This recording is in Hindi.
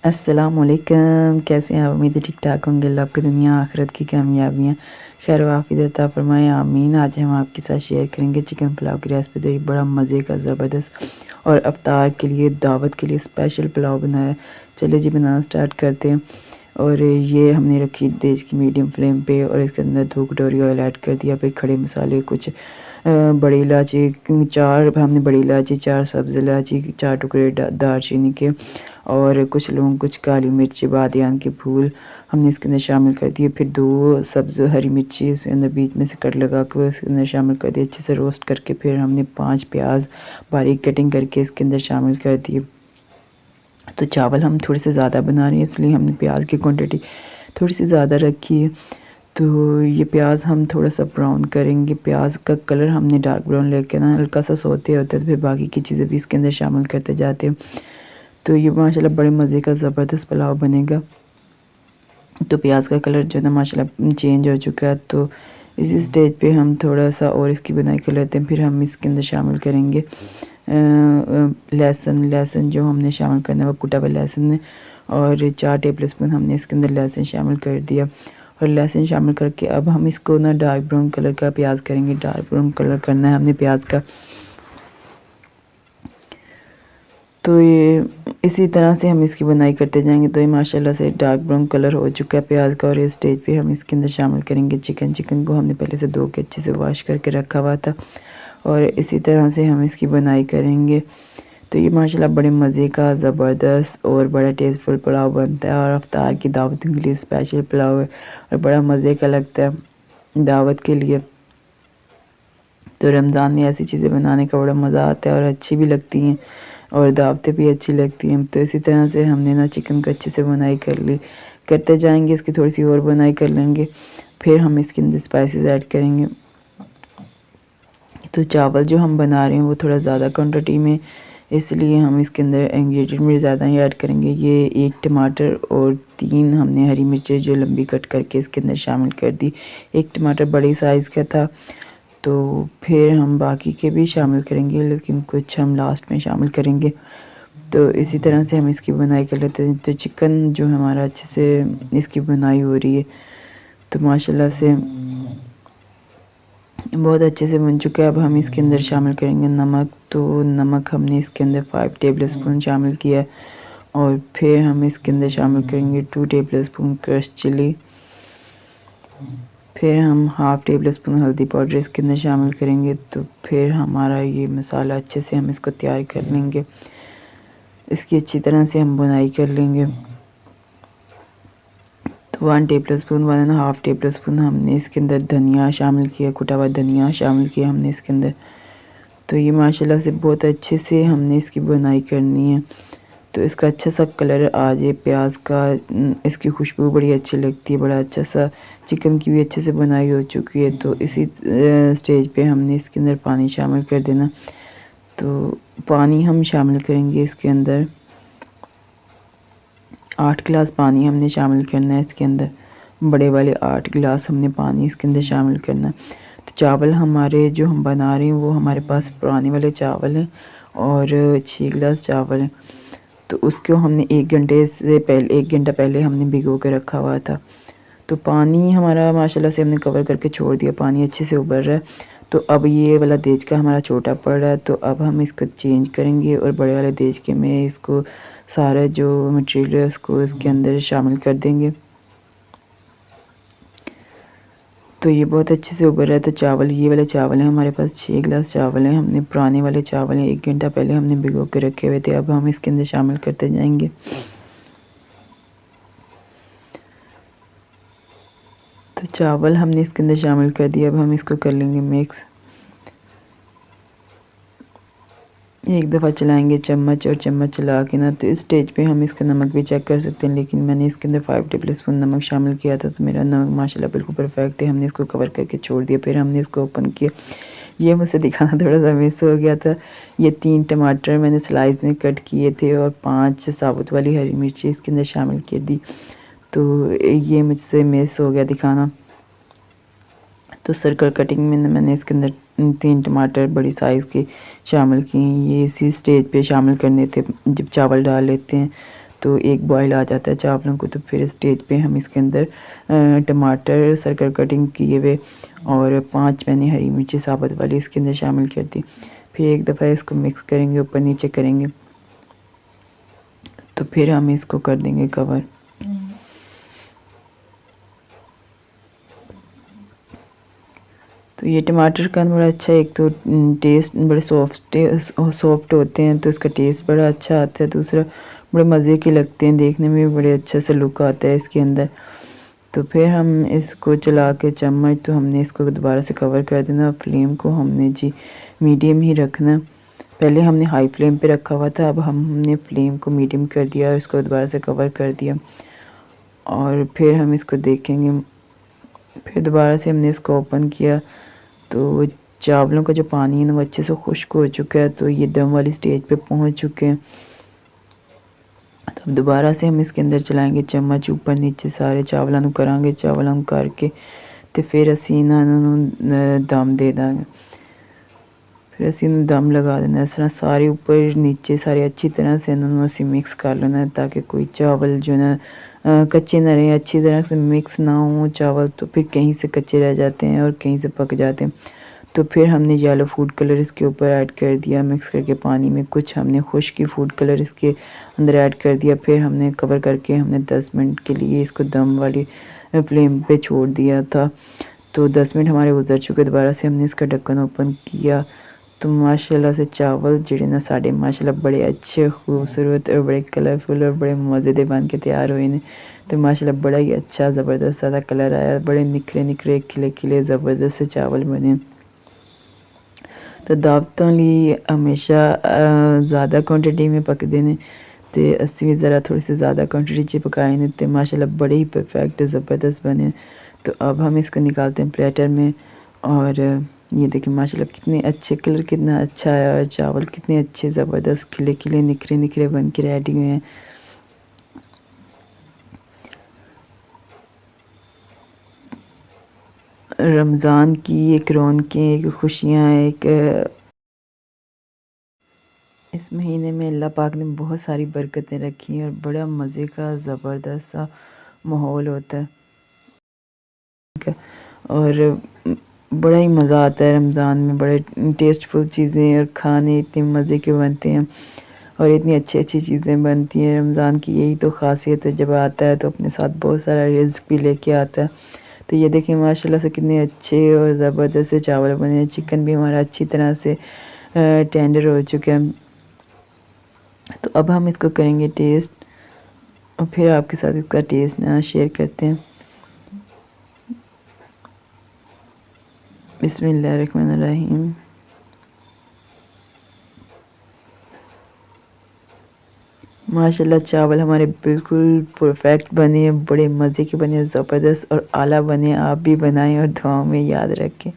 अस्सलामुअलैकुम, कैसे हैं आप? उम्मीद है ठीक ठाक होंगे। अल्लाह आपकी दुनिया आखिरत की कामयाबियाँ खैर वाफियत अता फरमाए, आमीन। आज हम आपके साथ शेयर करेंगे चिकन पुलाव की रेसिपी। तो ये बड़ा मज़े का ज़बरदस्त और अफ्तार के लिए, दावत के लिए स्पेशल पुलाव बनाया। चलिए जी बनाना स्टार्ट करते हैं। और ये हमने रखी देश की मीडियम फ्लेम पे और इसके अंदर 2 कटोरी ऑयल ऐड कर दिया। फिर खड़े मसाले कुछ बड़ी इलायची 4 हमने बड़ी इलायची, 4 सब्ज़ इलायची, 4 टुकड़े दालचीनी के और कुछ लौंग, कुछ काली मिर्ची, बादियान के फूल हमने इसके अंदर शामिल कर दिए। फिर 2 सब्ज़ हरी मिर्ची इसके अंदर बीच में से कट लगा के इसके अंदर शामिल कर दिए। अच्छे से रोस्ट करके फिर हमने 5 प्याज बारीक कटिंग करके इसके अंदर शामिल कर दिए। तो चावल हम थोड़े से ज़्यादा बना रहे हैं, इसलिए हमने प्याज की क्वांटिटी थोड़ी सी ज़्यादा रखी है। तो ये प्याज हम थोड़ा सा ब्राउन करेंगे। प्याज का कलर हमने डार्क ब्राउन लेके ना हल्का सा सोते होते हैं, तो फिर बाकी की चीज़ें भी इसके अंदर शामिल करते जाते हैं। तो ये माशाल्लाह बड़े मज़े का ज़बरदस्त पुलाव बनेगा। तो प्याज का कलर जो है ना माशाल्लाह चेंज हो चुका है। तो इसी स्टेज पे हम थोड़ा सा और इसकी बुनाई कर लेते हैं। फिर हम इसके अंदर शामिल करेंगे लहसुन जो हमने शामिल करना है वो कुटा हुआ लहसुन है और 4 टेबल स्पून हमने इसके अंदर लहसुन शामिल कर दिया। और लहसुन शामिल करके अब हम इसको ना डार्क ब्राउन कलर का प्याज करेंगे। डार्क ब्राउन कलर करना है हमने प्याज का। तो ये इसी तरह से हम इसकी बुनाई करते जाएंगे। तो ये माशाल्लाह से डार्क ब्राउन कलर हो चुका है प्याज का। और इस स्टेज पे हम इसके अंदर शामिल करेंगे चिकन को हमने पहले से धो के अच्छे से वॉश करके रखा हुआ था। और इसी तरह से हम इसकी बुनाई करेंगे। तो ये माशाल्लाह बड़े मज़े का ज़बरदस्त और बड़ा टेस्टफुल पुलाव बनता है और अफ्तार की दावतों के लिए स्पेशल पुलाव है और बड़ा मज़े का लगता है दावत के लिए। तो रमज़ान में ऐसी चीज़ें बनाने का बड़ा मज़ा आता है और अच्छी भी लगती हैं और दावतें भी अच्छी लगती हैं। तो इसी तरह से हमने ना चिकन को अच्छे से बुनाई कर ली, करते जाएंगे। इसकी थोड़ी सी और बुनाई कर लेंगे। फिर हम इसके अंदर स्पाइसेस ऐड करेंगे। तो चावल जो हम बना रहे हैं वो थोड़ा ज़्यादा क्वांटिटी में, इसलिए हम इसके अंदर इंग्रेडिएंट में ज़्यादा ही ऐड करेंगे। ये 1 टमाटर और 3 हमने हरी मिर्चें जो लंबी कट करके इसके अंदर शामिल कर दी। 1 टमाटर बड़ी साइज़ का था। तो फिर हम बाकी के भी शामिल करेंगे, लेकिन कुछ हम लास्ट में शामिल करेंगे। तो इसी तरह से हम इसकी बुनाई कर लेते हैं। तो चिकन जो हमारा अच्छे से इसकी बुनाई हो रही है। तो माशाल्लाह से बहुत अच्छे से बन चुका है। अब हम इसके अंदर शामिल करेंगे नमक। तो नमक हमने इसके अंदर 5 टेबल स्पून शामिल किया है। और फिर हम इसके अंदर शामिल करेंगे 2 टेबल स्पून क्रश चिली। फिर हम हाफ़ टेबल स्पून हल्दी पाउडर इसके अंदर शामिल करेंगे। तो फिर हमारा ये मसाला अच्छे से हम इसको तैयार कर लेंगे। इसकी अच्छी तरह से हम बुनाई कर लेंगे। तो 1 table spoon 1 and half table spoon हमने इसके अंदर धनिया शामिल किया, कुटा हुआ धनिया शामिल किया हमने इसके अंदर। तो ये माशाल्लाह से बहुत अच्छे से हमने इसकी बुनाई करनी है। तो इसका अच्छा सा कलर आ जाए प्याज का, इसकी खुशबू बड़ी अच्छी लगती है। बड़ा अच्छा सा चिकन की भी अच्छे से बुनाई हो चुकी है। तो इसी स्टेज पे हमने इसके अंदर पानी शामिल कर देना। तो पानी हम शामिल करेंगे इसके अंदर 8 गिलास पानी हमने शामिल करना है इसके अंदर। बड़े वाले 8 गिलास हमने पानी इसके अंदर शामिल करना है। तो चावल हमारे जो हम बना रहे हैं वो हमारे पास पुराने वाले चावल हैं और 6 गिलास चावल हैं। तो उसको हमने 1 घंटे से पहले 1 घंटा पहले हमने भिगो के रखा हुआ था। तो पानी हमारा माशाल्लाह से हमने कवर करके छोड़ दिया, पानी अच्छे से उबल रहा है। तो अब ये वाला देचका हमारा छोटा पड़ रहा है। तो अब हम इसको चेंज करेंगे और बड़े वाले देचके में इसको सारा जो मटेरियल है उसको इसके अंदर शामिल कर देंगे। तो ये बहुत अच्छे से उबल रहा है। तो चावल ये वाले चावल हैं हमारे पास 6 गिलास चावल हैं। हमने पुराने वाले चावल हैं 1 घंटा पहले हमने भिगो के रखे हुए थे। अब हम इसके अंदर शामिल करते जाएंगे। तो चावल हमने इसके अंदर शामिल कर दिया। अब हम इसको कर लेंगे मिक्स। एक दफ़ा चलाएंगे चम्मच और चम्मच चला के ना। तो इस स्टेज पे हम इसका नमक भी चेक कर सकते हैं, लेकिन मैंने इसके अंदर 5 टेबल स्पून नमक शामिल किया था। तो मेरा नमक माशाल्लाह बिल्कुल परफेक्ट है। हमने इसको कवर करके छोड़ दिया। फिर हमने इसको ओपन किया। ये मुझसे दिखाना थोड़ा सा मिस हो गया था। ये 3 टमाटर मैंने स्लाइस में कट किए थे और 5 साबुत वाली हरी मिर्ची इसके अंदर शामिल कर दी। तो ये मुझसे मिस हो गया दिखाना। तो सर्कल कटिंग में मैंने इसके अंदर 3 टमाटर बड़ी साइज़ के शामिल किए। ये इसी स्टेज पे शामिल करने थे। जब चावल डाल लेते हैं तो एक बॉयल आ जाता है चावलों को, तो फिर स्टेज पे हम इसके अंदर टमाटर सर्कल कटिंग किए हुए और 5 मैंने हरी मिर्ची साबुत वाली इसके अंदर शामिल कर दी। फिर एक दफ़ा इसको मिक्स करेंगे, ऊपर नीचे करेंगे, तो फिर हम इसको कर देंगे कवर। तो ये टमाटर का बड़ा अच्छा, एक तो टेस्ट बड़े सॉफ्ट होते हैं तो इसका टेस्ट बड़ा अच्छा आता है। दूसरा बड़े मज़े के लगते हैं, देखने में भी बड़े अच्छे से लुक आता है इसके अंदर। तो फिर हम इसको चला के चम्मच, तो हमने इसको दोबारा से कवर कर देना। फ्लेम को हमने जी मीडियम ही रखना। पहले हमने हाई फ्लेम पे रखा हुआ था, अब हमने फ्लेम को मीडियम कर दिया और इसको दोबारा से कवर कर दिया और फिर हम इसको देखेंगे। फिर दोबारा से हमने इसको ओपन किया तो चावलों का जो पानी है ना वो अच्छे से खुश्क हो चुका है। तो ये दम वाली स्टेज पे पहुंच चुके हैं। तो अब दोबारा से हम इसके अंदर चलाएंगे चम्मच, ऊपर नीचे सारे चावलों ਨੂੰ करांगे। चावलों ਨੂੰ करके तो फिर ਅਸੀਂ ਇਹਨਾਂ ਨੂੰ दम दे ਦਾਂਗੇ। फिर ਅਸੀਂ ਇਹਨੂੰ दम लगा देना। इस तरह सारे ऊपर नीचे सारे अच्छी तरह से इन्होंने ਅਸੀਂ मिक्स कर लेना ताकि कोई चावल जो ना कच्चे ना रहें, अच्छी तरह से मिक्स ना हो चावल, तो फिर कहीं से कच्चे रह जाते हैं और कहीं से पक जाते हैं। तो फिर हमने येलो फूड कलर इसके ऊपर ऐड कर दिया मिक्स करके पानी में। कुछ हमने खुश्की फूड कलर इसके अंदर ऐड कर दिया। फिर हमने कवर करके हमने 10 मिनट के लिए इसको दम वाली फ्लेम पे छोड़ दिया था। तो 10 मिनट हमारे गुजर चुके। दोबारा से हमने इसका ढक्कन ओपन किया तो माशाल्लाह से चावल जिहड़े ना साढ़े माशाल्लाह बड़े अच्छे खूबसूरत और बड़े कलरफुल और बड़े मज़े दे बन के तैयार हुए ने। तो माशाल्लाह बड़ा ही अच्छा ज़बरदस्त सा कलर आया, बड़े निखरे निखरे खिले खिले ज़बरदस्त से चावल बने। तो दावतों ਲਈ हमेशा ज़्यादा क्वांटिटी में पकदे ने ते असी भी ज़रा थोड़ी सी ज़्यादा क्वांटिटी च पकाए ने ते माशाल्लाह बड़े ही परफेक्ट ज़बरदस्त बने। तो अब हम इसको निकालते हैं प्लेटर में और ये देखिए माशाल्लाह कितने अच्छे कलर कितना अच्छा आया और चावल कितने अच्छे ज़बरदस्त खिले खिले निखरे निखरे बन के रेडी हुए हैं। रमज़ान की एक रौनकें, एक खुशियाँ, एक इस महीने में अल्लाह पाक ने बहुत सारी बरकतें रखी हैं और बड़ा मज़े का ज़बरदस्त सा माहौल होता है और बड़ा ही मज़ा आता है रमज़ान में। बड़े टेस्टफुल चीज़ें और खाने इतने मज़े के बनते हैं और इतनी अच्छी अच्छी चीज़ें बनती हैं। रमज़ान की यही तो ख़ासियत है, जब आता है तो अपने साथ बहुत सारा रिज़्क़ भी लेके आता है। तो ये देखिए माशाल्लाह से कितने अच्छे और ज़बरदस्त से चावल बने हैं। चिकन भी हमारा अच्छी तरह से टेंडर हो चुका है। तो अब हम इसको करेंगे टेस्ट और फिर आपके साथ इसका टेस्ट ना शेयर करते हैं। बिस्मिल्लाहिर्रहमानिर्रहीम। माशाल्लाह चावल हमारे बिल्कुल परफेक्ट बने, बड़े मज़े के बने, ज़बरदस्त और आला बने। आप भी बनाएं और दुआओं में याद रखें।